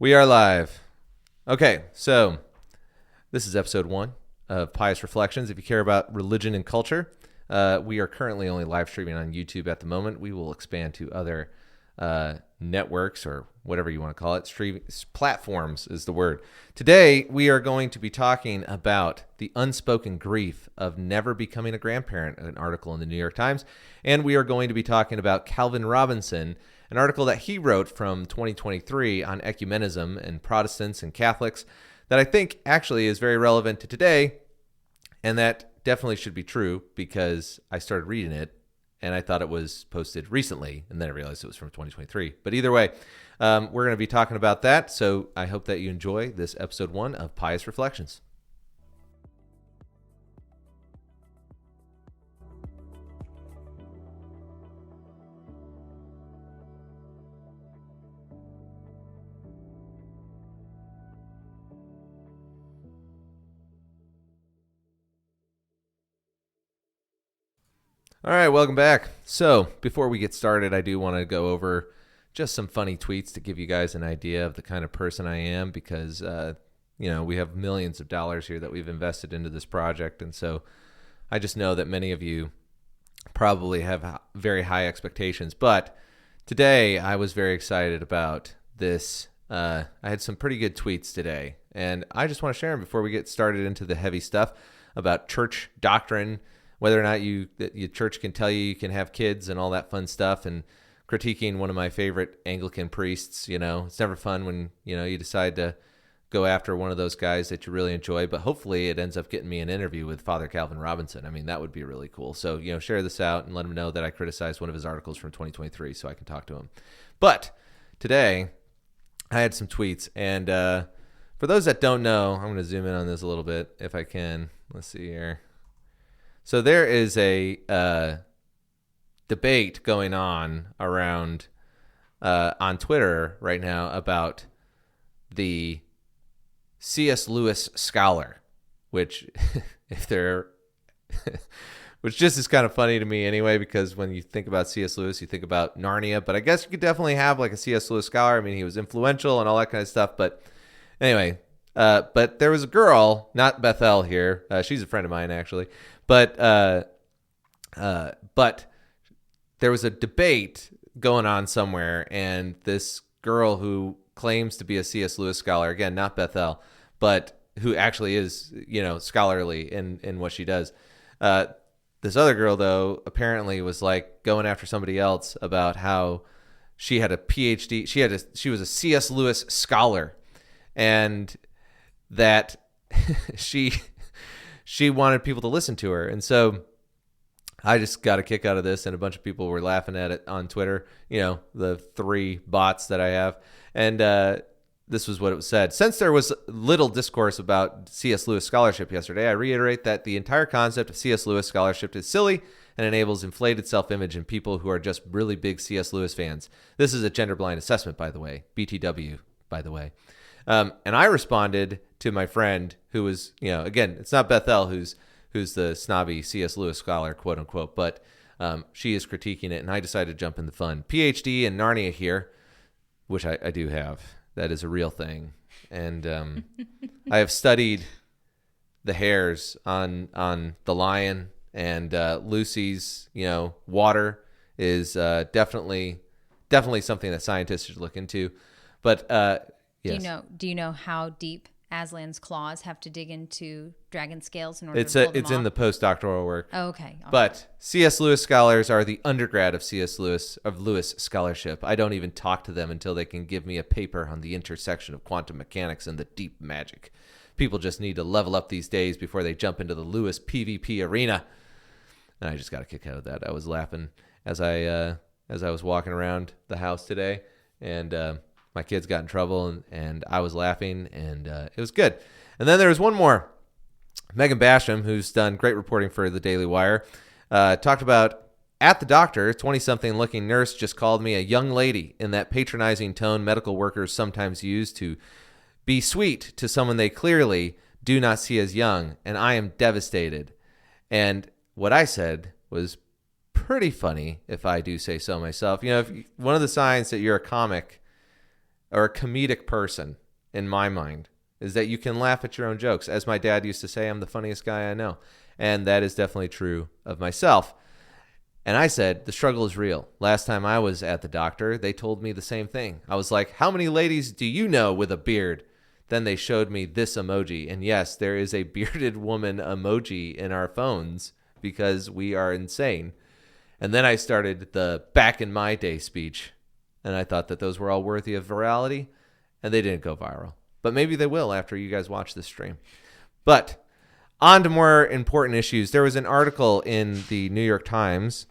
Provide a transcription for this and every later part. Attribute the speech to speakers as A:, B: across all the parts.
A: We are live. Okay, so this is episode 1 of Pious Reflections. If you care about religion and culture, we are currently only live streaming on YouTube at the moment. We will expand to other networks or whatever you want to call it. Platforms is the word. Today, we are going to be talking about the unspoken grief of never becoming a grandparent, an article in the New York Times. And we are going to be talking about Calvin Robinson, an article that he wrote from 2023 on ecumenism and Protestants and Catholics that I think actually is very relevant to today, and that definitely should be true because I started reading it and I thought it was posted recently, and then I realized it was from 2023. But either way, we're going to be talking about that, so I hope that you enjoy this episode 1 of Pious Reflections. All right, welcome back. So before we get started, I do want to go over just some funny tweets to give you guys an idea of the kind of person I am because, we have millions of dollars here that we've invested into this project. And so I just know that many of you probably have very high expectations. But today I was very excited about this. I had some pretty good tweets today, and I just want to share them before we get started into the heavy stuff about church doctrine, whether or not your church can tell you can have kids and all that fun stuff, and critiquing one of my favorite Anglican priests. It's never fun when, you decide to go after one of those guys that you really enjoy, but hopefully it ends up getting me an interview with Father Calvin Robinson. I mean, that would be really cool. So, share this out and let him know that I criticized one of his articles from 2023 so I can talk to him. But today I had some tweets, and for those that don't know, I'm going to zoom in on this a little bit if I can. Let's see here. So there is a debate going on around on Twitter right now about the C.S. Lewis scholar, which which just is kind of funny to me anyway, because when you think about C.S. Lewis, you think about Narnia, but I guess you could definitely have like a C.S. Lewis scholar. I mean, he was influential and all that kind of stuff, but anyway, but there was a girl, not Bethel here. She's a friend of mine, actually. But there was a debate going on somewhere, and this girl who claims to be a C.S. Lewis scholar, again, not Bethel, but who actually is, scholarly in what she does. This other girl, though, apparently was like going after somebody else about how she had a PhD. She was a C.S. Lewis scholar, and that she wanted people to listen to her. And so I just got a kick out of this, and a bunch of people were laughing at it on Twitter, the 3 bots that I have. And this was what it was said. Since there was little discourse about C.S. Lewis scholarship yesterday, I reiterate that the entire concept of C.S. Lewis scholarship is silly and enables inflated self-image in people who are just really big C.S. Lewis fans. This is a gender-blind assessment, by the way. BTW, by the way. And I responded to my friend who was, again, it's not Bethel who's the snobby C.S. Lewis scholar, quote unquote, but she is critiquing it, and I decided to jump in the fun. PhD in Narnia here, which I do have. That is a real thing. And I have studied the hairs on the lion, and Lucy's, water is definitely something that scientists should look into. But yes.
B: Do you know how deep Aslan's claws have to dig into dragon scales in order to pull them
A: It's
B: off?
A: in the postdoctoral work.
B: Oh, okay. All
A: but
B: right.
A: C.S. Lewis scholars are the undergrad of Lewis scholarship. I don't even talk to them until they can give me a paper on the intersection of quantum mechanics and the deep magic. People just need to level up these days before they jump into the Lewis PvP arena. And I just got a kick out of that. I was laughing as I was walking around the house today, and my kids got in trouble, and I was laughing, and it was good. And then there was one more. Megan Basham, who's done great reporting for the Daily Wire, talked about, at the doctor, 20-something looking nurse just called me a young lady in that patronizing tone medical workers sometimes use to be sweet to someone they clearly do not see as young, and I am devastated. And what I said was pretty funny, if I do say so myself. If one of the signs that you're a comic or a comedic person in my mind is that you can laugh at your own jokes. As my dad used to say, I'm the funniest guy I know. And that is definitely true of myself. And I said, the struggle is real. Last time I was at the doctor, they told me the same thing. I was like, how many ladies do you know with a beard? Then they showed me this emoji. And yes, there is a bearded woman emoji in our phones because we are insane. And then I started the back in my day speech. And I thought that those were all worthy of virality. And they didn't go viral. But maybe they will after you guys watch this stream. But on to more important issues. There was an article in the New York Times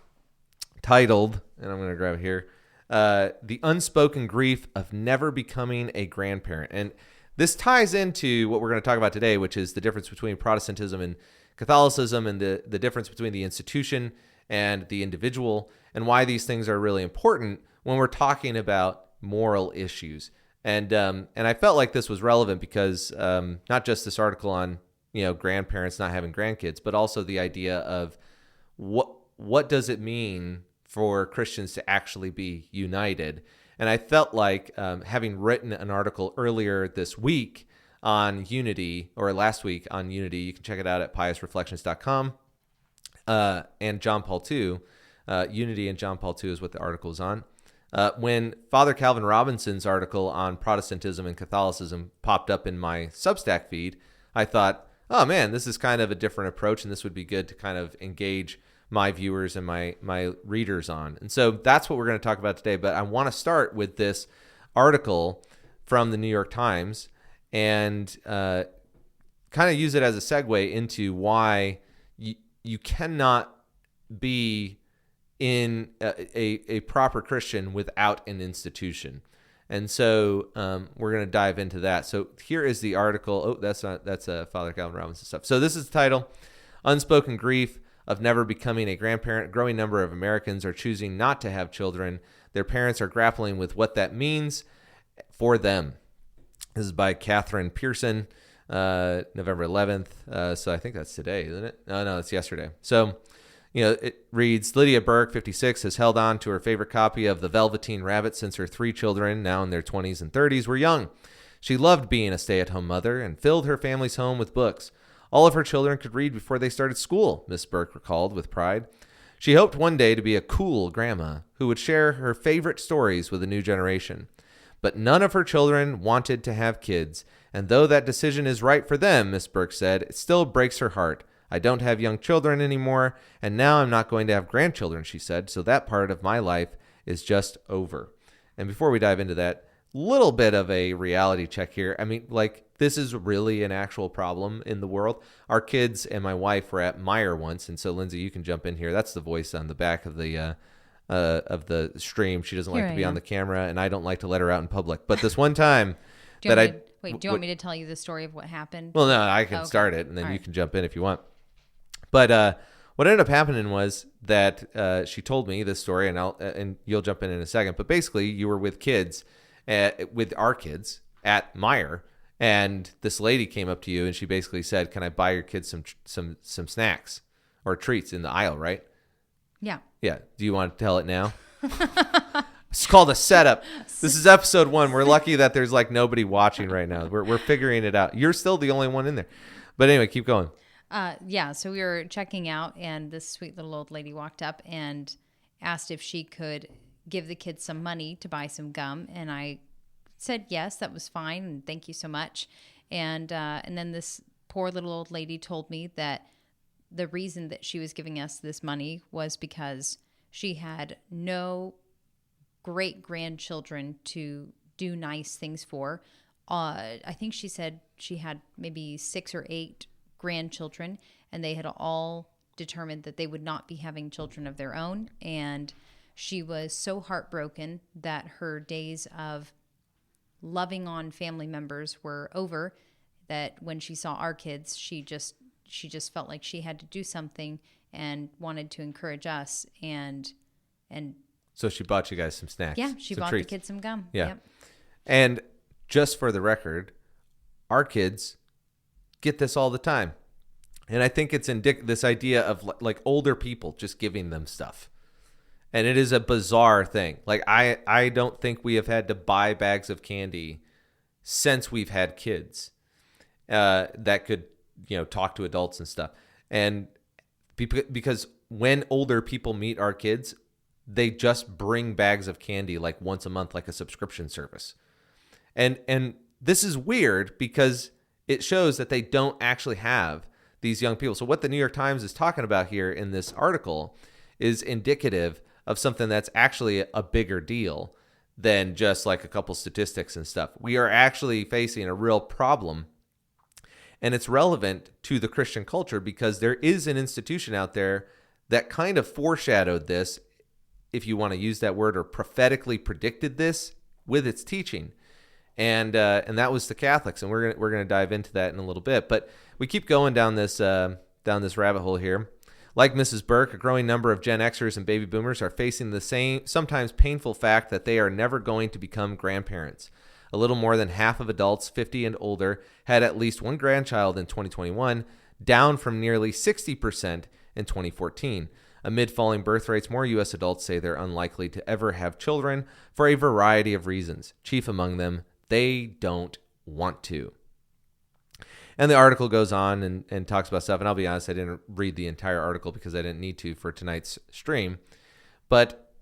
A: titled, and I'm going to grab it here, The Unspoken Grief of Never Becoming a Grandparent. And this ties into what we're going to talk about today, which is the difference between Protestantism and Catholicism, and the difference between the institution and the individual, and why these things are really important when we're talking about moral issues. And I felt like this was relevant because not just this article on grandparents not having grandkids, but also the idea of what does it mean for Christians to actually be united. And I felt like having written an article earlier this week on unity, or last week on unity, you can check it out at piousreflections.com, and John Paul II, unity and John Paul II is what the article is on. When Father Calvin Robinson's article on Protestantism and Catholicism popped up in my Substack feed, I thought, oh man, this is kind of a different approach, and this would be good to kind of engage my viewers and my readers on. And so that's what we're going to talk about today. But I want to start with this article from the New York Times and kind of use it as a segue into why you cannot be in a proper Christian without an institution. And so we're going to dive into that. So here is the article. Oh, that's Father Calvin Robinson stuff. So this is the title, Unspoken Grief of Never Becoming a Grandparent. A growing number of Americans are choosing not to have children. Their parents are grappling with what that means for them. This is by Catherine Pearson, November 11th. So I think that's today, isn't it? No, it's yesterday. So, it reads, Lydia Burke, 56, has held on to her favorite copy of The Velveteen Rabbit since her 3 children, now in their 20s and 30s, were young. She loved being a stay-at-home mother and filled her family's home with books. All of her children could read before they started school, Miss Burke recalled with pride. She hoped one day to be a cool grandma who would share her favorite stories with a new generation. But none of her children wanted to have kids, and though that decision is right for them, Miss Burke said, it still breaks her heart. I don't have young children anymore, and now I'm not going to have grandchildren, she said, so that part of my life is just over. And before we dive into that, little bit of a reality check here. I mean, this is really an actual problem in the world. Our kids and my wife were at Meijer once, and so Lindsay, you can jump in here. That's the voice on the back of the stream. She doesn't like to be on the camera, and I don't like to let her out in public. But this one time
B: do you want me to tell you the story of what happened?
A: Well, no, I can start it, and then you can jump in if you want. But what ended up happening was that she told me this story, and you'll jump in a second. But basically, you were with kids, with our kids at Meijer, and this lady came up to you, and she basically said, "Can I buy your kids some snacks or treats in the aisle?" Right?
B: Yeah.
A: Yeah. Do you want to tell it now? It's called a setup. This is episode 1. We're lucky that there's nobody watching right now. We're figuring it out. You're still the only one in there. But anyway, keep going.
B: So we were checking out, and this sweet little old lady walked up and asked if she could give the kids some money to buy some gum, and I said yes, that was fine, and thank you so much. And then this poor little old lady told me that the reason that she was giving us this money was because she had no great grandchildren to do nice things for. I think she said she had maybe 6 or 8 grandchildren, and they had all determined that they would not be having children of their own. And she was so heartbroken that her days of loving on family members were over, that when she saw our kids, she just felt like she had to do something and wanted to encourage us. And
A: so she bought you guys some snacks.
B: Yeah, she bought treats. The kids some gum.
A: Yeah.
B: Yep.
A: And just for the record, our kids get this all the time. And I think it's this idea of older people just giving them stuff. And it is a bizarre thing. Like, I don't think we have had to buy bags of candy since we've had kids that could, talk to adults and stuff. And because when older people meet our kids, they just bring bags of candy like once a month, like a subscription service. And this is weird because it shows that they don't actually have these young people. So what the New York Times is talking about here in this article is indicative of something that's actually a bigger deal than just like a couple statistics and stuff. We are actually facing a real problem, and it's relevant to the Christian culture because there is an institution out there that kind of foreshadowed this, if you want to use that word, or prophetically predicted this with its teaching. And that was the Catholics, and we're gonna dive into that in a little bit. But we keep going down this rabbit hole here. Like Mrs. Burke, a growing number of Gen Xers and baby boomers are facing the same, sometimes painful fact that they are never going to become grandparents. A little more than half of adults 50 and older had at least one grandchild in 2021, down from nearly 60% in 2014. Amid falling birth rates, more U.S. adults say they're unlikely to ever have children for a variety of reasons. Chief among them, they don't want to. And the article goes on and talks about stuff. And I'll be honest, I didn't read the entire article because I didn't need to for tonight's stream. But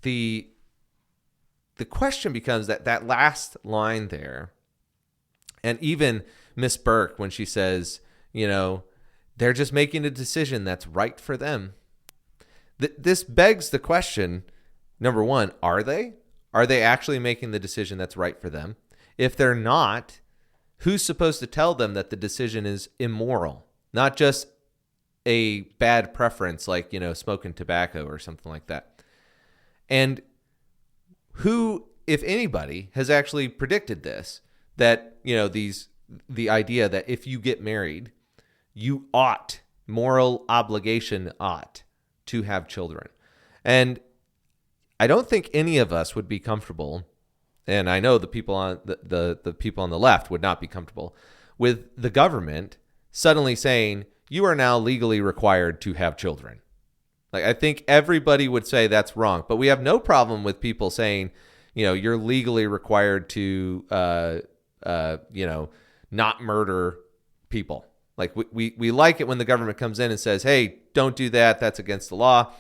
A: the question becomes that last line there, and even Miss Burke, when she says, they're just making a decision that's right for them. This begs the question, number one, are they? Are they actually making the decision that's right for them? If they're not, who's supposed to tell them that the decision is immoral, not just a bad preference like, smoking tobacco or something like that? And who, if anybody, has actually predicted this, that, the idea that if you get married, you moral obligation ought to have children. And I don't think any of us would be comfortable, and I know the people on the people on the left would not be comfortable with the government suddenly saying you are now legally required to have children. Like, I think everybody would say that's wrong, but we have no problem with people saying, you're legally required to, not murder people. Like, we like it when the government comes in and says, hey, don't do that. That's against the law.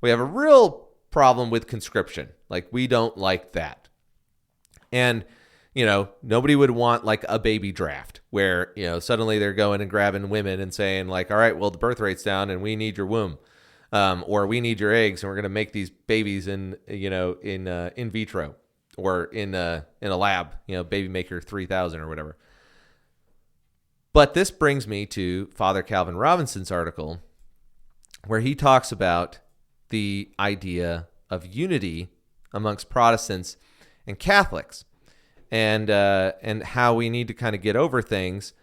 A: We have a real problem with conscription. Like, we don't like that. And, nobody would want like a baby draft where, suddenly they're going and grabbing women and saying like, all right, well, the birth rate's down and we need your womb. Or we need your eggs and we're going to make these babies in vitro or in a lab, baby maker 3000 or whatever. But this brings me to Father Calvin Robinson's article where he talks about the idea of unity amongst Protestants and Catholics, and how we need to kind of get over things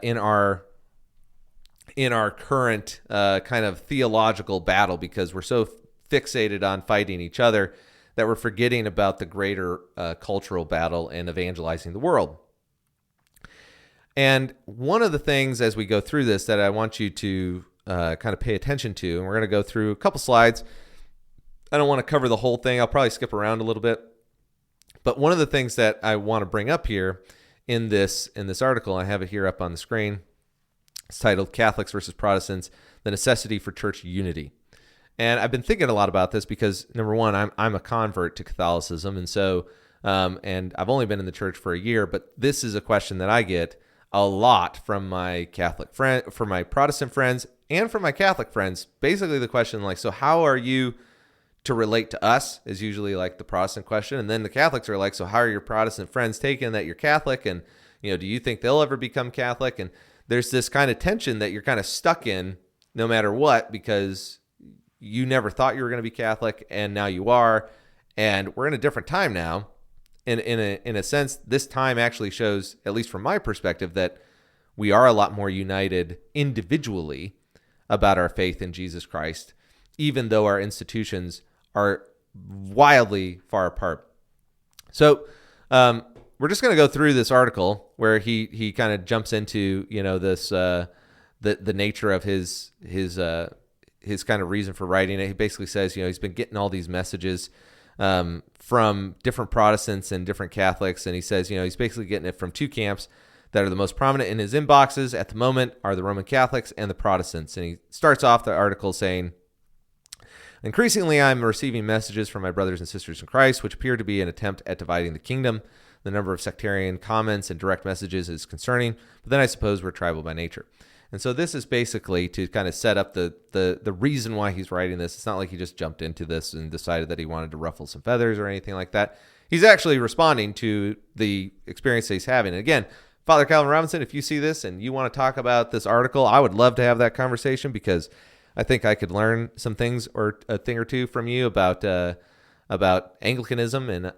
A: in our current kind of theological battle, because we're so fixated on fighting each other that we're forgetting about the greater cultural battle and evangelizing the world. And one of the things as we go through this that I want you to kind of pay attention to, and we're going to go through a couple slides. I don't want to cover the whole thing. I'll probably skip around a little bit. But one of the things that I want to bring up here in this article, I have it here up on the screen. It's titled Catholics versus Protestants, the Necessity for Church Unity. And I've been thinking a lot about this because, number one, I'm a convert to Catholicism. And so, and I've only been in the church for a year, but this is a question that I get a lot from my from my Protestant friends and from my Catholic friends. Basically the question like, so how are you to relate to us is usually like the Protestant question. And then the Catholics are like, so how are your Protestant friends taking that you're Catholic? And, do you think they'll ever become Catholic? And there's this kind of tension that you're kind of stuck in no matter what, because you never thought you were going to be Catholic and now you are. And we're in a different time now. In a sense, this time actually shows, at least from my perspective, that we are a lot more united individually about our faith in Jesus Christ, even though our institutions are wildly far apart. So we're just going to go through this article where he kind of jumps into this the nature of his his kind of reason for writing it. He basically says, he's been getting all these messages from different Protestants and different Catholics, and he says, he's basically getting it from two camps that are the most prominent in his inboxes at the moment are the Roman Catholics and the Protestants. And he starts off the article saying, increasingly, I'm receiving messages from my brothers and sisters in Christ, which appear to be an attempt at dividing the kingdom. The number of sectarian comments and direct messages is concerning, but then I suppose we're tribal by nature. And so this is basically to kind of set up the reason why he's writing this. It's not like he just jumped into this and decided that he wanted to ruffle some feathers or anything like that. He's actually responding to the experience that he's having. And again, Father Calvin Robinson, if you see this and you want to talk about this article, I would love to have that conversation, because I think I could learn some things or a thing or two from you about Anglicanism. And,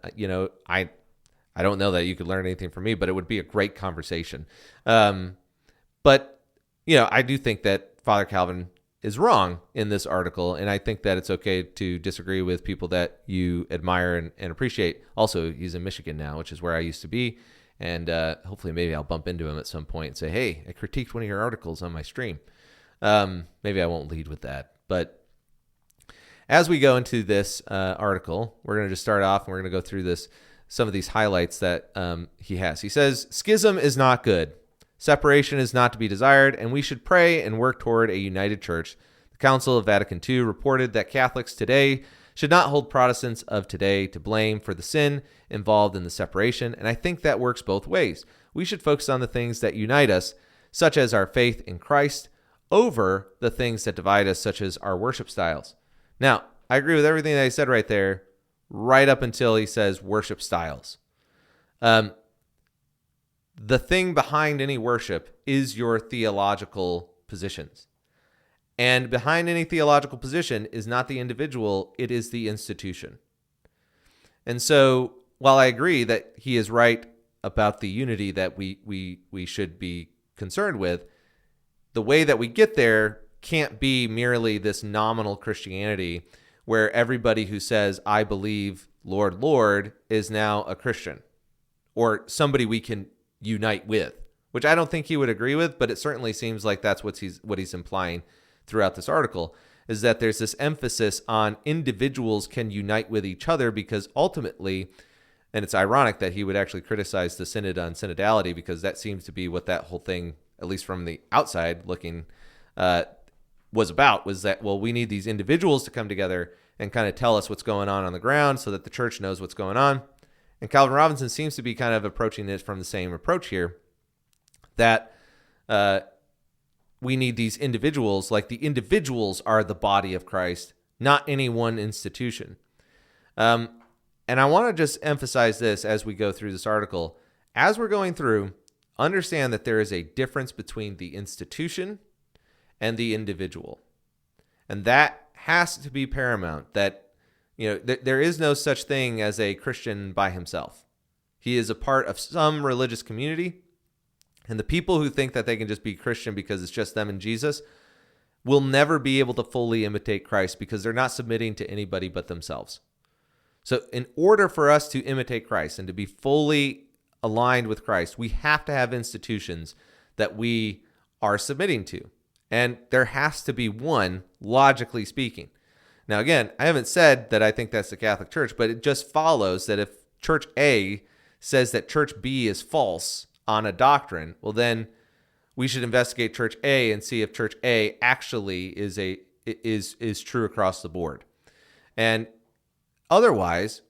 A: I don't know that you could learn anything from me, but it would be a great conversation. But I do think that Father Calvin is wrong in this article, and I think that it's okay to disagree with people that you admire and appreciate. Also, he's in Michigan now, which is where I used to be. And hopefully maybe I'll bump into him at some point and say, hey, I critiqued one of your articles on my stream. Maybe I won't lead with that. But as we go into this article, we're going to just start off and we're going to go through some of these highlights that he has. He says, schism is not good. Separation is not to be desired, and we should pray and work toward a united church. The Council of Vatican II reported that Catholics today should not hold Protestants of today to blame for the sin involved in the separation, and I think that works both ways. We should focus on the things that unite us, such as our faith in Christ, over the things that divide us, such as our worship styles. Now, I agree with everything that he said right there, right up until he says worship styles. The thing behind any worship is your theological positions. And behind any theological position is not the individual, it is the institution. And so, while I agree that he is right about the unity that we should be concerned with, the way that we get there can't be merely this nominal Christianity where everybody who says, I believe, Lord, Lord, is now a Christian or somebody we can unite with, which I don't think he would agree with, but it certainly seems like that's what he's implying throughout this article, is that there's this emphasis on individuals can unite with each other, because ultimately, and it's ironic that he would actually criticize the synod on synodality, because that seems to be what that whole thing, at least from the outside looking, was about, was that, well, we need these individuals to come together and kind of tell us what's going on the ground so that the church knows what's going on. And Calvin Robinson seems to be kind of approaching this from the same approach here, that we need these individuals, like the individuals are the body of Christ, not any one institution. And I want to just emphasize this as we go through this article. As we're going through, understand that there is a difference between the institution and the individual. And that has to be paramount, that there is no such thing as a Christian by himself. He is a part of some religious community. And the people who think that they can just be Christian because it's just them and Jesus will never be able to fully imitate Christ, because they're not submitting to anybody but themselves. So in order for us to imitate Christ and to be fully aligned with Christ, we have to have institutions that we are submitting to. And there has to be one, logically speaking. Now, again, I haven't said that I think that's the Catholic Church, but it just follows that if Church A says that Church B is false on a doctrine, well, then we should investigate Church A and see if Church A actually is true across the board. And otherwise,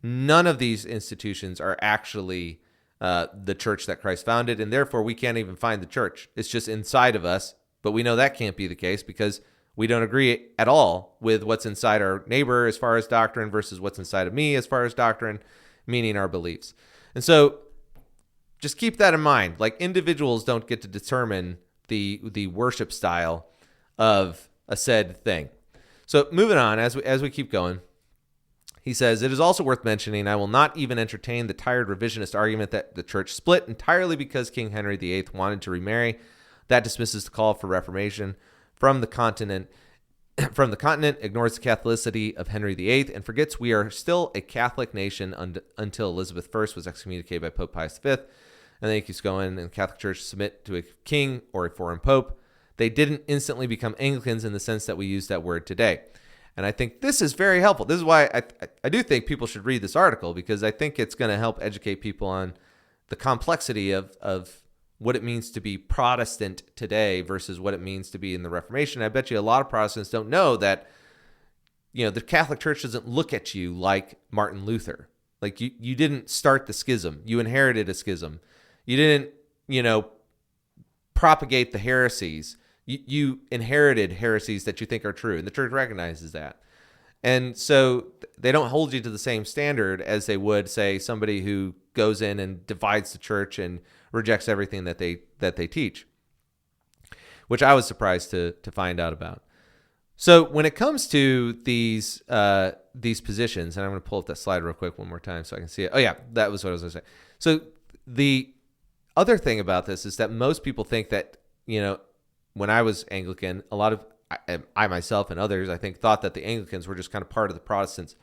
A: none of these institutions are actually the church that Christ founded, and therefore we can't even find the church. It's just inside of us, but we know that can't be the case because we don't agree at all with what's inside our neighbor as far as doctrine versus what's inside of me as far as doctrine, meaning our beliefs. And so just keep that in mind. Like, individuals don't get to determine the worship style of a said thing. So moving on, as we keep going, he says, it is also worth mentioning, I will not even entertain the tired revisionist argument that the church split entirely because King Henry VIII wanted to remarry. That dismisses the call for reformation from the continent, ignores the Catholicity of Henry VIII, and forgets we are still a Catholic nation until Elizabeth I was excommunicated by Pope Pious V. And then he keeps going, and the Catholic Church submit to a king or a foreign pope. They didn't instantly become Anglicans in the sense that we use that word today. And I think this is very helpful. This is why I do think people should read this article, because I think it's going to help educate people on the complexity of what it means to be Protestant today versus what it means to be in the Reformation. I bet you a lot of Protestants don't know that, the Catholic Church doesn't look at you like Martin Luther. Like you didn't start the schism. You inherited a schism. You didn't, propagate the heresies. You inherited heresies that you think are true, and the church recognizes that. And so they don't hold you to the same standard as they would, say, somebody who goes in and divides the church and rejects everything that they teach, which I was surprised to find out about. So when it comes to these positions, and I'm going to pull up that slide real quick one more time so I can see it. Oh yeah, that was what I was going to say. So the other thing about this is that most people think that, when I was Anglican, a lot of I myself and others, I think, thought that the Anglicans were just kind of part of the Protestants,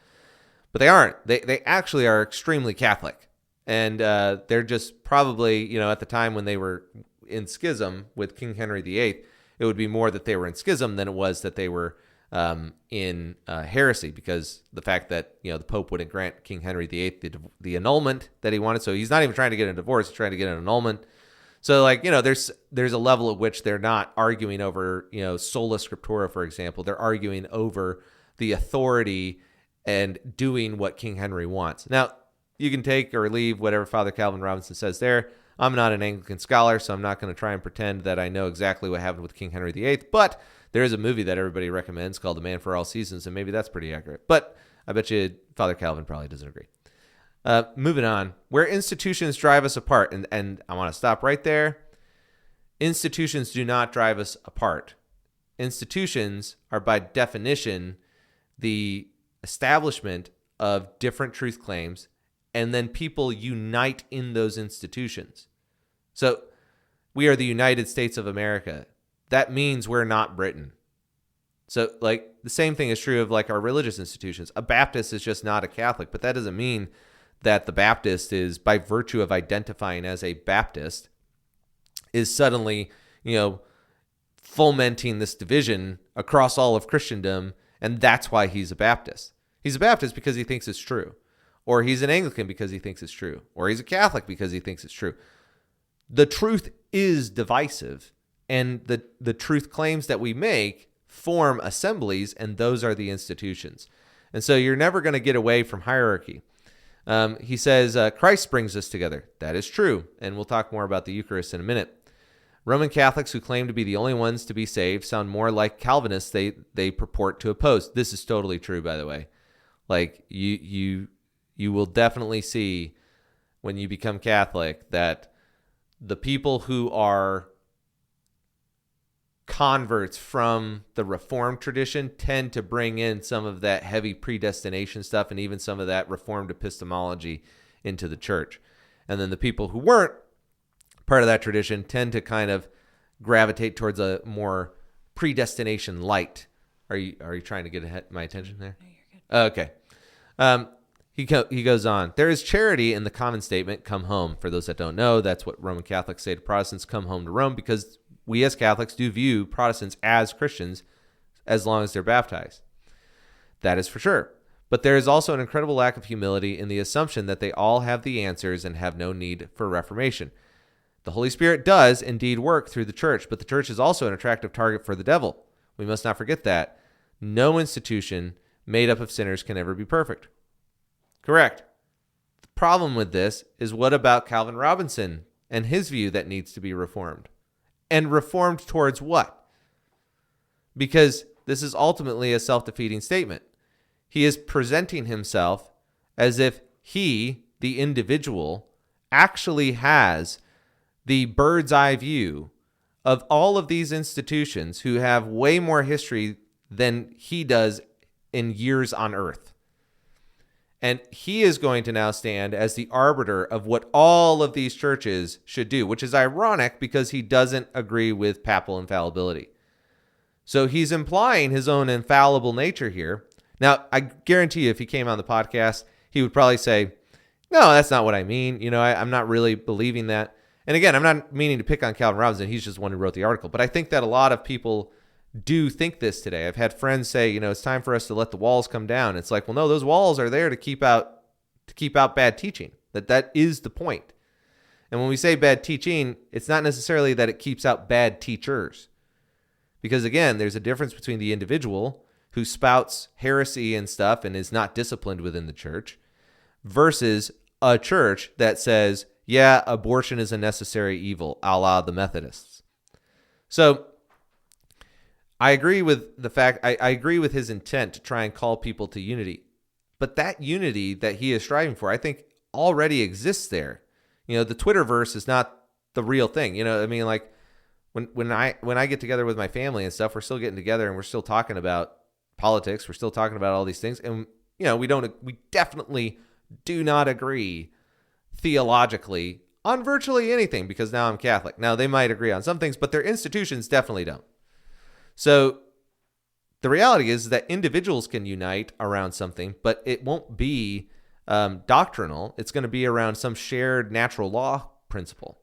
A: but they aren't. They actually are extremely Catholic, and they're just probably, at the time when they were in schism with King Henry VIII, it would be more that they were in schism than it was that they were in heresy, because the fact that, the Pope wouldn't grant King Henry VIII the annulment that he wanted. So he's not even trying to get a divorce, he's trying to get an annulment. So there's a level at which they're not arguing over, sola scriptura, for example. They're arguing over the authority and doing what King Henry wants. Now, you can take or leave whatever Father Calvin Robinson says there. I'm not an Anglican scholar, so I'm not going to try and pretend that I know exactly what happened with King Henry VIII, but there is a movie that everybody recommends called The Man for All Seasons, and maybe that's pretty accurate. But I bet you Father Calvin probably doesn't agree. Moving on, where institutions drive us apart, and I want to stop right there. Institutions do not drive us apart. Institutions are, by definition, the establishment of different truth claims, and then people unite in those institutions. So we are the United States of America. That means we're not Britain. So the same thing is true of our religious institutions. A Baptist is just not a Catholic, but that doesn't mean that the Baptist is, by virtue of identifying as a Baptist, is suddenly, fomenting this division across all of Christendom, and that's why he's a Baptist. He's a Baptist because he thinks it's true, or he's an Anglican because he thinks it's true, or he's a Catholic because he thinks it's true. The truth is divisive, and the truth claims that we make form assemblies, and those are the institutions. And so you're never going to get away from hierarchy. He says, Christ brings us together. That is true, and we'll talk more about the Eucharist in a minute. Roman Catholics who claim to be the only ones to be saved sound more like Calvinists they purport to oppose. This is totally true, by the way. You will definitely see when you become Catholic that the people who are converts from the Reformed tradition tend to bring in some of that heavy predestination stuff and even some of that Reformed epistemology into the church. And then the people who weren't part of that tradition tend to kind of gravitate towards a more predestination light. Are you trying to get my attention there? No, you're good. Okay. He goes on. There is charity in the common statement, come home. For those that don't know, that's what Roman Catholics say to Protestants, come home to Rome, because we as Catholics do view Protestants as Christians as long as they're baptized. That is for sure. But there is also an incredible lack of humility in the assumption that they all have the answers and have no need for reformation. The Holy Spirit does indeed work through the church, but the church is also an attractive target for the devil. We must not forget that. No institution made up of sinners can ever be perfect. Correct. The problem with this is, what about Calvin Robinson and his view that needs to be reformed? And reformed towards what? Because this is ultimately a self-defeating statement. He is presenting himself as if he, the individual, actually has the bird's eye view of all of these institutions who have way more history than he does in years on earth. And he is going to now stand as the arbiter of what all of these churches should do, which is ironic because he doesn't agree with papal infallibility. So he's implying his own infallible nature here. Now, I guarantee you, if he came on the podcast, he would probably say, no, that's not what I mean. I'm not really believing that. And again, I'm not meaning to pick on Calvin Robinson. He's just one who wrote the article. But I think that a lot of people do think this today. I've had friends say, it's time for us to let the walls come down. It's like, well, no, those walls are there to keep out bad teaching. That is the point. And when we say bad teaching, it's not necessarily that it keeps out bad teachers. Because again, there's a difference between the individual who spouts heresy and stuff and is not disciplined within the church versus a church that says, yeah, abortion is a necessary evil, a la the Methodists. So I agree with the fact, I agree with his intent to try and call people to unity. But that unity that he is striving for, I think already exists there. The Twitterverse is not the real thing. Like when I get together with my family and stuff, we're still getting together and we're still talking about politics. We're still talking about all these things. And, we definitely do not agree theologically on virtually anything because now I'm Catholic. Now they might agree on some things, but their institutions definitely don't. So the reality is that individuals can unite around something, but it won't be doctrinal. It's going to be around some shared natural law principle.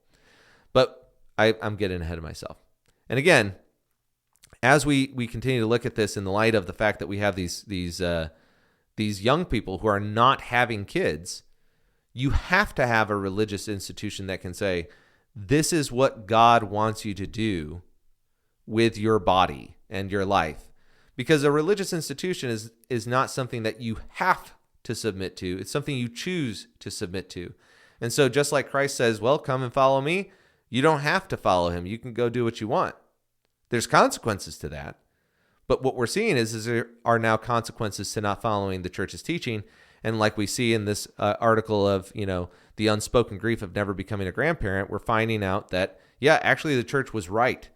A: But I'm getting ahead of myself. And again, as we continue to look at this in the light of the fact that we have these young people who are not having kids, you have to have a religious institution that can say, this is what God wants you to do with your body and your life. Because a religious institution is not something that you have to submit to. It's something you choose to submit to. And so just like Christ says, well, come and follow me, you don't have to follow him. You can go do what you want. There's consequences to that. But what we're seeing is there are now consequences to not following the church's teaching. And like we see in this article of, the unspoken grief of never becoming a grandparent, we're finding out that, yeah, actually the church was right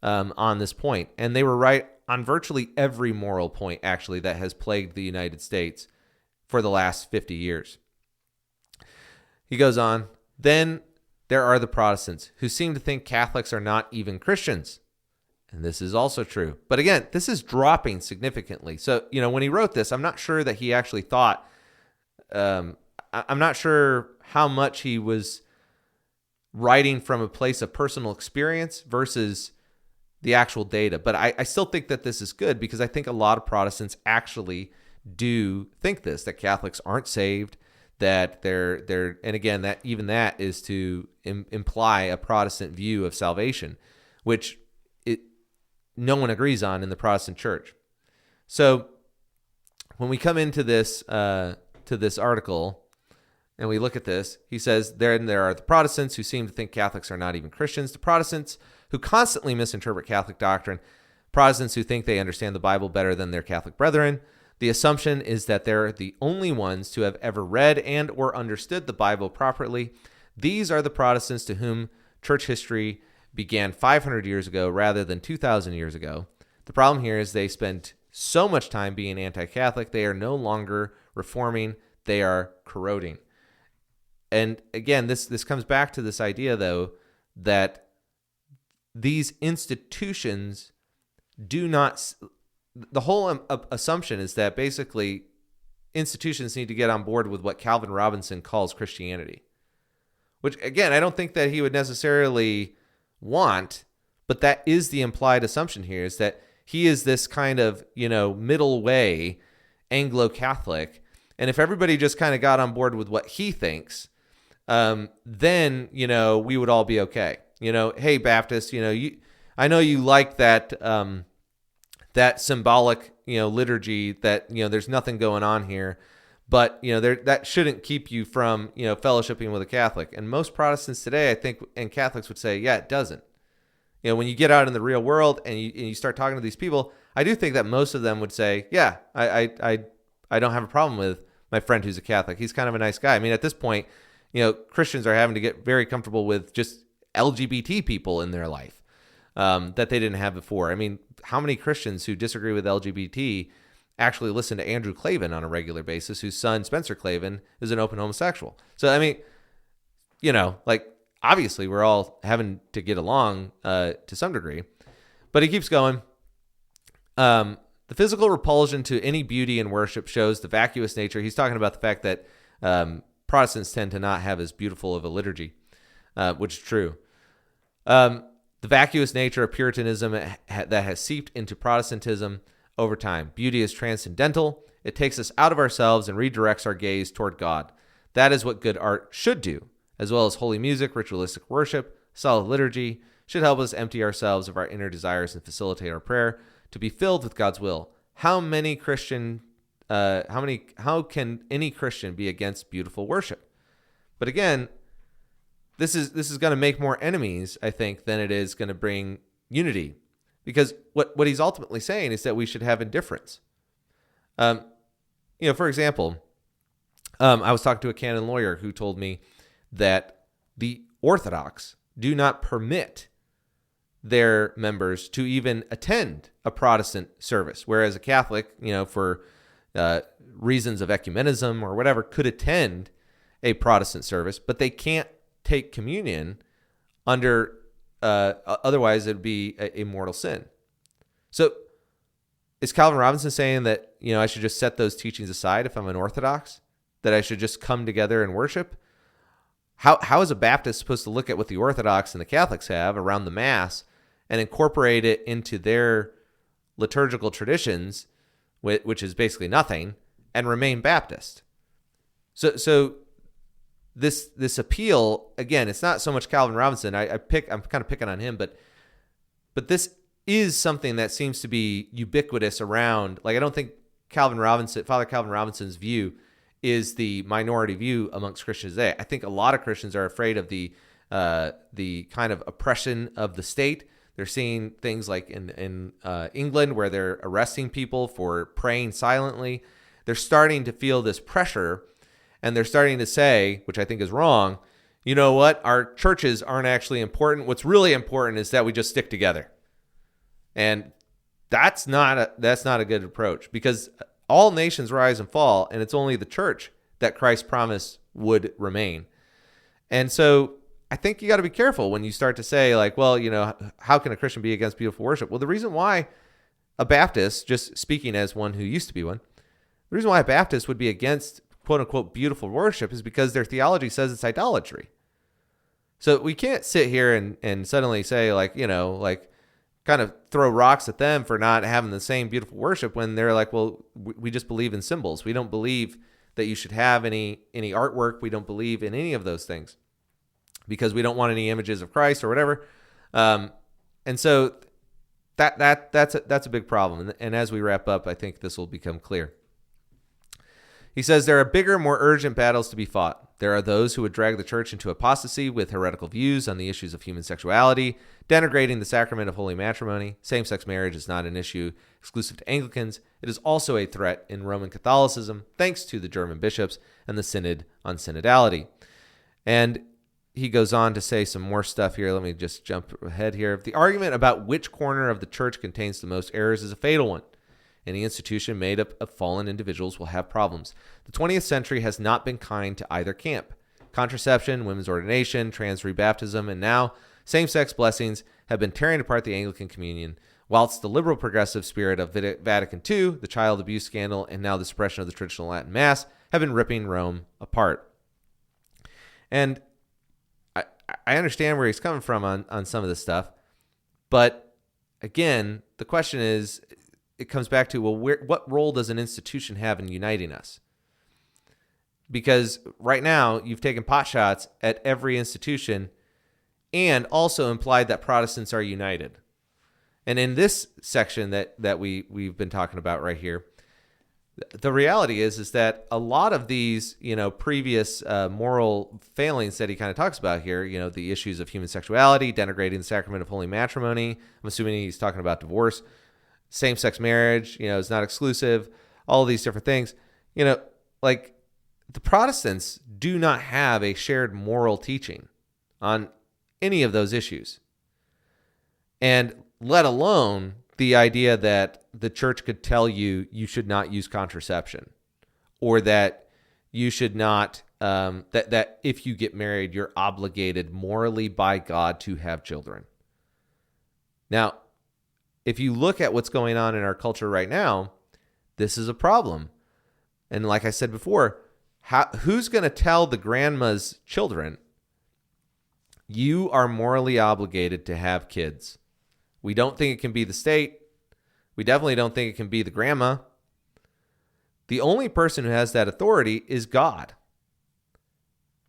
A: on this point. And they were right on virtually every moral point, actually, that has plagued the United States for the last 50 years. He goes on, then there are the Protestants who seem to think Catholics are not even Christians. And this is also true. But again, this is dropping significantly. So, when he wrote this, I'm not sure that he actually thought, I'm not sure how much he was writing from a place of personal experience versus the actual data. But I still think that this is good because I think a lot of Protestants actually do think this, that Catholics aren't saved, that they're and again, that even that is to imply a Protestant view of salvation, which no one agrees on in the Protestant church. So when we come into this to this article and we look at this, he says, there are the Protestants who seem to think Catholics are not even Christians, the Protestants who constantly misinterpret Catholic doctrine, Protestants who think they understand the Bible better than their Catholic brethren. The assumption is that they're the only ones to have ever read and or understood the Bible properly. These are the Protestants to whom church history began 500 years ago rather than 2,000 years ago. The problem here is they spent so much time being anti-Catholic, they are no longer reforming, they are corroding. And again, this comes back to this idea, though, that these institutions do not... The whole assumption is that basically institutions need to get on board with what Calvin Robinson calls Christianity. Which, again, I don't think that he would necessarily want, but that is the implied assumption here, is that he is this kind of, middle way Anglo-Catholic. And if everybody just kind of got on board with what he thinks, then, we would all be okay. Hey, Baptist, I know you like that, that symbolic, liturgy that, there's nothing going on here, but, that shouldn't keep you from, fellowshipping with a Catholic. And most Protestants today, I think, and Catholics would say, yeah, it doesn't. When you get out in the real world and you start talking to these people, I do think that most of them would say, yeah, I don't have a problem with my friend who's a Catholic. He's kind of a nice guy. I mean, at this point, Christians are having to get very comfortable with just LGBT people in their life that they didn't have before. I mean, how many Christians who disagree with LGBT actually listen to Andrew Klavan on a regular basis, whose son, Spencer Klavan, is an open homosexual? So, I mean, obviously we're all having to get along to some degree. But he keeps going. The physical repulsion to any beauty in worship shows the vacuous nature. He's talking about the fact that Protestants tend to not have as beautiful of a liturgy. which is true. The vacuous nature of Puritanism that has seeped into Protestantism over time. Beauty is transcendental. It takes us out of ourselves and redirects our gaze toward God. That is what good art should do, as well as holy music, ritualistic worship, solid liturgy, should help us empty ourselves of our inner desires and facilitate our prayer to be filled with God's will. How can any Christian be against beautiful worship? But again, this is going to make more enemies, I think, than it is going to bring unity, because what he's ultimately saying is that we should have indifference. For example, I was talking to a canon lawyer who told me that the Orthodox do not permit their members to even attend a Protestant service, whereas a Catholic, for reasons of ecumenism or whatever, could attend a Protestant service, but they can't take communion under, otherwise it'd be a mortal sin. So is Calvin Robinson saying that, I should just set those teachings aside if I'm an Orthodox, that I should just come together and worship? How is a Baptist supposed to look at what the Orthodox and the Catholics have around the Mass and incorporate it into their liturgical traditions, which is basically nothing, and remain Baptist? So this appeal, again, it's not so much Calvin Robinson. I'm kind of picking on him, but this is something that seems to be ubiquitous around. Like, I don't think Father Calvin Robinson's view is the minority view amongst Christians today. I think a lot of Christians are afraid of the kind of oppression of the state. They're seeing things like in England, where they're arresting people for praying silently. They're starting to feel this pressure, and they're starting to say, which I think is wrong, you know what? Our churches aren't actually important. What's really important is that we just stick together. And that's not a good approach, because all nations rise and fall, and it's only the church that Christ promised would remain. And so I think you got to be careful when you start to say, like, well, how can a Christian be against beautiful worship? Well, the reason why a Baptist, just speaking as one who used to be one, the reason why a Baptist would be against quote unquote beautiful worship is because their theology says it's idolatry. So we can't sit here and suddenly say, kind of throw rocks at them for not having the same beautiful worship, when they're like, well, we just believe in symbols. We don't believe that you should have any artwork. We don't believe in any of those things because we don't want any images of Christ or whatever. And so that's a big problem. And as we wrap up, I think this will become clear. He says there are bigger, more urgent battles to be fought. There are those who would drag the church into apostasy with heretical views on the issues of human sexuality, denigrating the sacrament of holy matrimony. Same-sex marriage is not an issue exclusive to Anglicans. It is also a threat in Roman Catholicism, thanks to the German bishops and the Synod on synodality. And he goes on to say some more stuff here. Let me just jump ahead here. The argument about which corner of the church contains the most errors is a fatal one. Any institution made up of fallen individuals will have problems. The 20th century has not been kind to either camp. Contraception, women's ordination, trans rebaptism, and now same-sex blessings have been tearing apart the Anglican communion, whilst the liberal progressive spirit of Vatican II, the child abuse scandal, and now the suppression of the traditional Latin Mass have been ripping Rome apart. And I understand where he's coming from on some of this stuff, but again, the question is, it comes back to, well, what role does an institution have in uniting us? Because right now, you've taken pot shots at every institution and also implied that Protestants are united. And in this section that we've been talking about right here, the reality is that a lot of these, previous moral failings that he kind of talks about here, the issues of human sexuality, denigrating the sacrament of holy matrimony, I'm assuming he's talking about divorce, same-sex marriage, is not exclusive, all of these different things, like the Protestants do not have a shared moral teaching on any of those issues. And let alone the idea that the church could tell you should not use contraception, or that you should not, that if you get married, you're obligated morally by God to have children. Now, if you look at what's going on in our culture right now, this is a problem. And like I said before, who's going to tell the grandma's children You are morally obligated to have kids. We don't think it can be the state. We definitely don't think it can be the grandma. The only person who has that authority is God.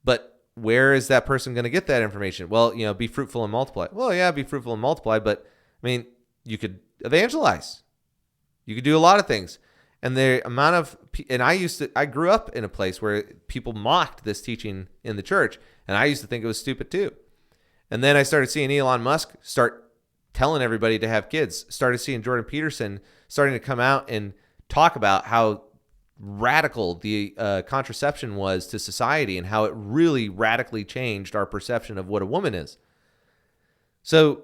A: But where is that person going to get that information? Well, be fruitful and multiply. Well, yeah, be fruitful and multiply, but you could evangelize. You could do a lot of things. And the amount of, and I grew up in a place where people mocked this teaching in the church, and I used to think it was stupid too. And then I started seeing Elon Musk start telling everybody to have kids, started seeing Jordan Peterson starting to come out and talk about how radical the contraception was to society and how it really radically changed our perception of what a woman is. So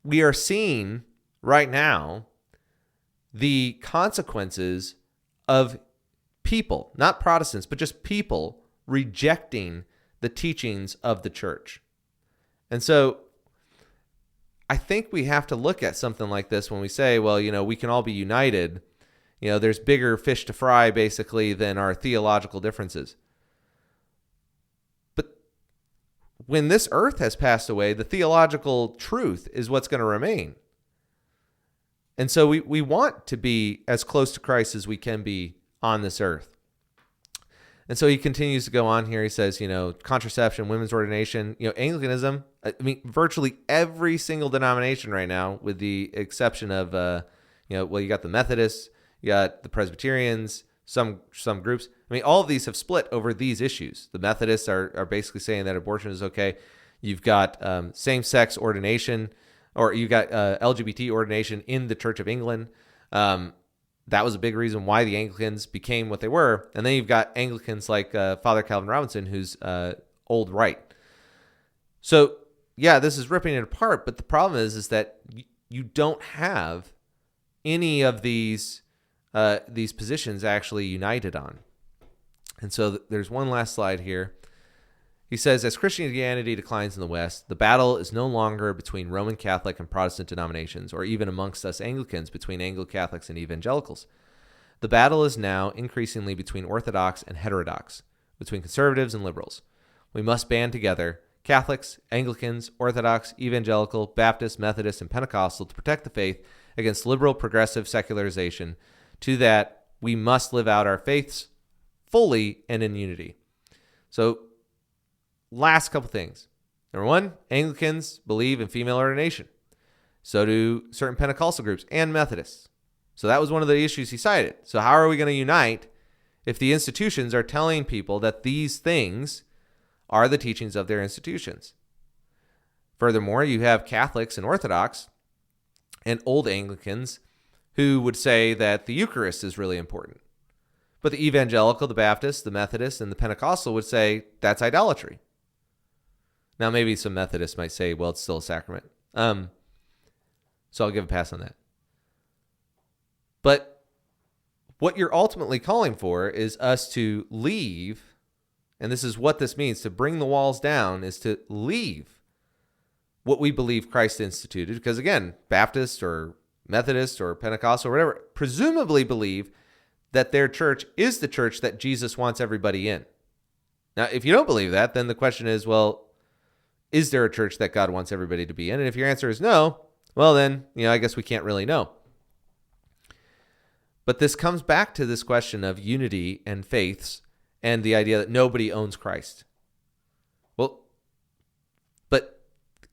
A: we are seeing right now the consequences of people, not Protestants, but just people rejecting the teachings of the church. And so I think we have to look at something like this when we say, well, we can all be united. There's bigger fish to fry, basically, than our theological differences. But when this earth has passed away, the theological truth is what's going to remain. And so we want to be as close to Christ as we can be on this earth. And so he continues to go on here. He says, contraception, women's ordination, Anglicanism. Virtually every single denomination right now, with the exception of, you got the Methodists, you got the Presbyterians, some groups. All of these have split over these issues. The Methodists are basically saying that abortion is okay. You've got same-sex ordination, or you got LGBT ordination in the Church of England. That was a big reason why the Anglicans became what they were. And then you've got Anglicans like Father Calvin Robinson, who's old right. So, yeah, this is ripping it apart. But the problem is that you don't have any of these positions actually united on. And so there's one last slide here. He says, as Christianity declines in the West, the battle is no longer between Roman Catholic and Protestant denominations, or even amongst us Anglicans between Anglo-Catholics and evangelicals. The battle is now increasingly between Orthodox and heterodox, between conservatives and liberals. We must band together, Catholics, Anglicans, Orthodox, Evangelical, Baptist, Methodist, and Pentecostal, to protect the faith against liberal progressive secularization. To that, we must live out our faiths fully and in unity. So, last couple things. Number one, Anglicans believe in female ordination. So do certain Pentecostal groups and Methodists. So that was one of the issues he cited. So how are we going to unite if the institutions are telling people that these things are the teachings of their institutions? Furthermore, you have Catholics and Orthodox and old Anglicans who would say that the Eucharist is really important. But the Evangelical, the Baptist, the Methodist, and the Pentecostal would say that's idolatry. Now, maybe some Methodists might say, well, it's still a sacrament. So I'll give a pass on that. But what you're ultimately calling for is us to leave, and this is what this means, to bring the walls down, is to leave what we believe Christ instituted. Because again, Baptist or Methodist or Pentecostal or whatever, presumably believe that their church is the church that Jesus wants everybody in. Now, if you don't believe that, then the question is, well, is there a church that God wants everybody to be in? And if your answer is no, well then, I guess we can't really know. But this comes back to this question of unity and faiths and the idea that nobody owns Christ. Well, but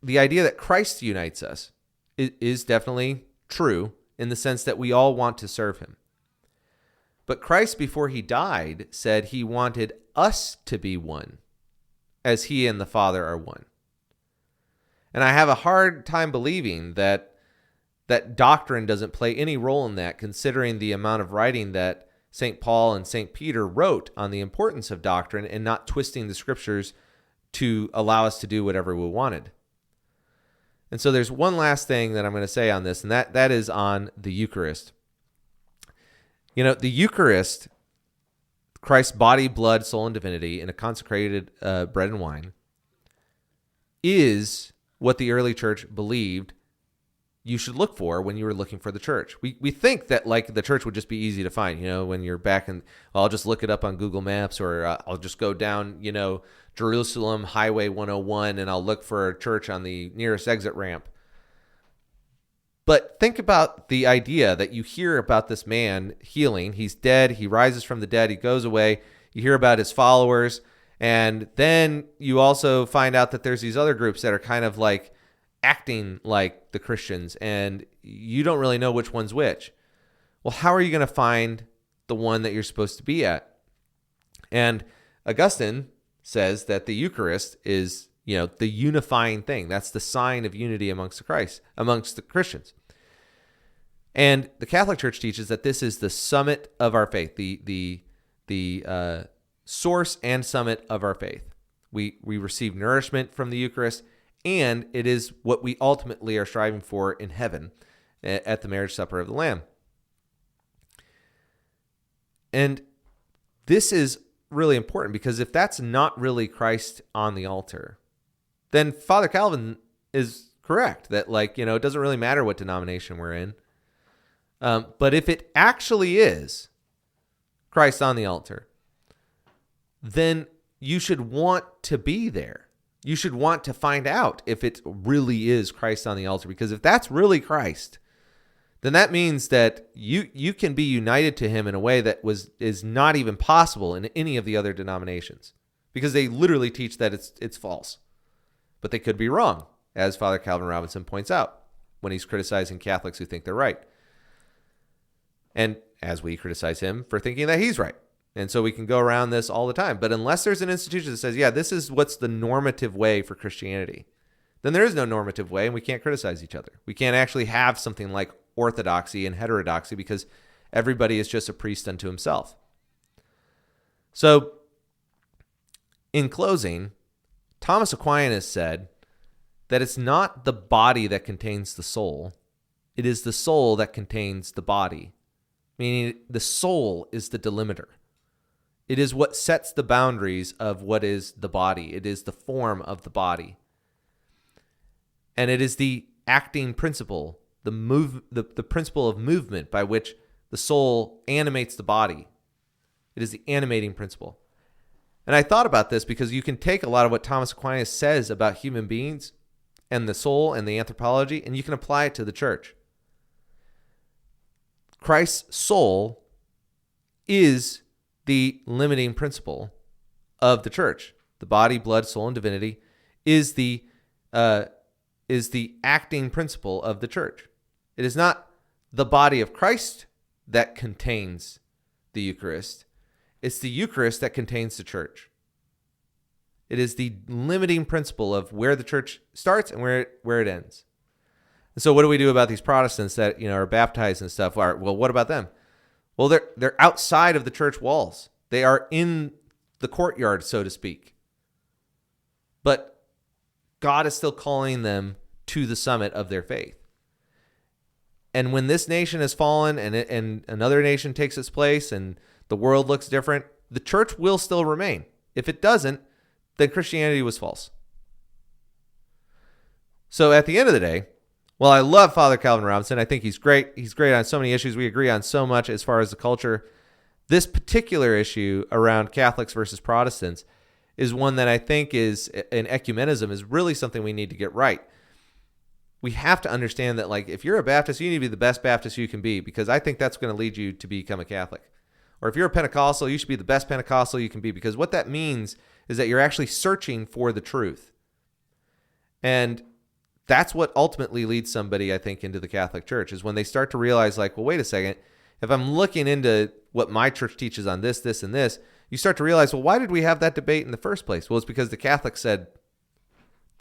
A: the idea that Christ unites us is definitely true in the sense that we all want to serve him. But Christ, before he died, said he wanted us to be one, as he and the Father are one. And I have a hard time believing that doctrine doesn't play any role in that, considering the amount of writing that St. Paul and St. Peter wrote on the importance of doctrine and not twisting the scriptures to allow us to do whatever we wanted. And so there's one last thing that I'm going to say on this, and that is on the Eucharist. The Eucharist, Christ's body, blood, soul, and divinity in a consecrated bread and wine, is what the early church believed you should look for when you were looking for the church. We think that the church would just be easy to find, when you're back in, I'll just look it up on Google Maps, or I'll just go down, Jerusalem Highway 101 and I'll look for a church on the nearest exit ramp. But think about the idea that you hear about this man healing. He's dead. He rises from the dead. He goes away. You hear about his followers. And then you also find out that there's these other groups that are kind of like acting like the Christians. And you don't really know which one's which. Well, how are you going to find the one that you're supposed to be at? And Augustine says that the Eucharist is, the unifying thing. That's the sign of unity amongst the Christians. And the Catholic Church teaches that this is the summit of our faith, the source and summit of our faith. We receive nourishment from the Eucharist, and it is what we ultimately are striving for in heaven at the marriage supper of the Lamb. And this is really important because if that's not really Christ on the altar, then Father Calvin is correct that it doesn't really matter what denomination we're in. But if it actually is Christ on the altar, then you should want to be there. You should want to find out if it really is Christ on the altar. Because if that's really Christ, then that means that you can be united to him in a way that is not even possible in any of the other denominations. Because they literally teach that it's false. But they could be wrong, as Father Calvin Robinson points out when he's criticizing Catholics who think they're right. And as we criticize him for thinking that he's right. And so we can go around this all the time. But unless there's an institution that says, yeah, this is what's the normative way for Christianity, then there is no normative way and we can't criticize each other. We can't actually have something like orthodoxy and heterodoxy because everybody is just a priest unto himself. So in closing, Thomas Aquinas said that it's not the body that contains the soul. It is the soul that contains the body. Meaning the soul is the delimiter. It is what sets the boundaries of what is the body. It is the form of the body. And it is the acting principle, the principle of movement by which the soul animates the body. It is the animating principle. And I thought about this because you can take a lot of what Thomas Aquinas says about human beings and the soul and the anthropology, and you can apply it to the church. Christ's soul is the limiting principle of the church. The body, blood, soul, and divinity is the acting principle of the church. It is not the body of Christ that contains the Eucharist. It's the Eucharist that contains the church. It is the limiting principle of where the church starts and where it ends. And so what do we do about these Protestants that are baptized and stuff? Well, what about them? Well, they're outside of the church walls. They are in the courtyard, so to speak. But God is still calling them to the summit of their faith. And when this nation has fallen and another nation takes its place and the world looks different, the church will still remain. If it doesn't, then Christianity was false. So at the end of the day, well, I love Father Calvin Robinson. I think he's great. He's great on so many issues. We agree on so much as far as the culture. This particular issue around Catholics versus Protestants is one that I think is, in ecumenism, is really something we need to get right. We have to understand that, if you're a Baptist, you need to be the best Baptist you can be, because I think that's going to lead you to become a Catholic. Or if you're a Pentecostal, you should be the best Pentecostal you can be, because what that means is that you're actually searching for the truth. And that's what ultimately leads somebody, I think, into the Catholic Church, is when they start to realize, well, wait a second, if I'm looking into what my church teaches on this, this, and this, you start to realize, well, why did we have that debate in the first place? Well, it's because the Catholics said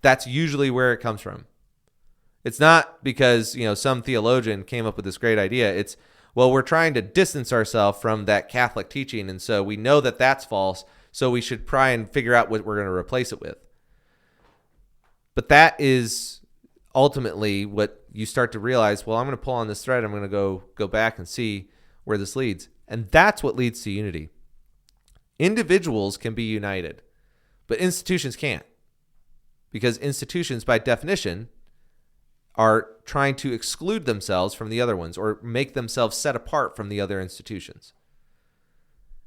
A: that's usually where it comes from. It's not because, some theologian came up with this great idea. It's, well, we're trying to distance ourselves from that Catholic teaching, and so we know that that's false, so we should try and figure out what we're going to replace it with. But that is ultimately what you start to realize, well, I'm going to pull on this thread. I'm going to go back and see where this leads. And that's what leads to unity. Individuals can be united, but institutions can't. Because institutions, by definition, are trying to exclude themselves from the other ones or make themselves set apart from the other institutions.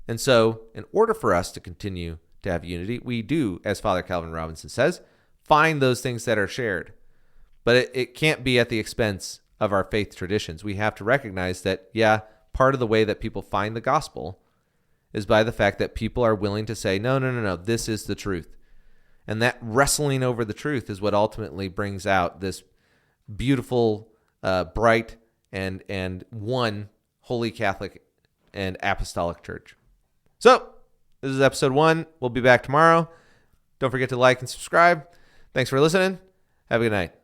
A: And so, in order for us to continue to have unity. We do, as Father Calvin Robinson says, find those things that are shared. But it can't be at the expense of our faith traditions. We have to recognize that, yeah, part of the way that people find the gospel is by the fact that people are willing to say, no, this is the truth. And that wrestling over the truth is what ultimately brings out this beautiful, bright, and one holy Catholic and apostolic church. So, this is episode 1. We'll be back tomorrow. Don't forget to like and subscribe. Thanks for listening. Have a good night.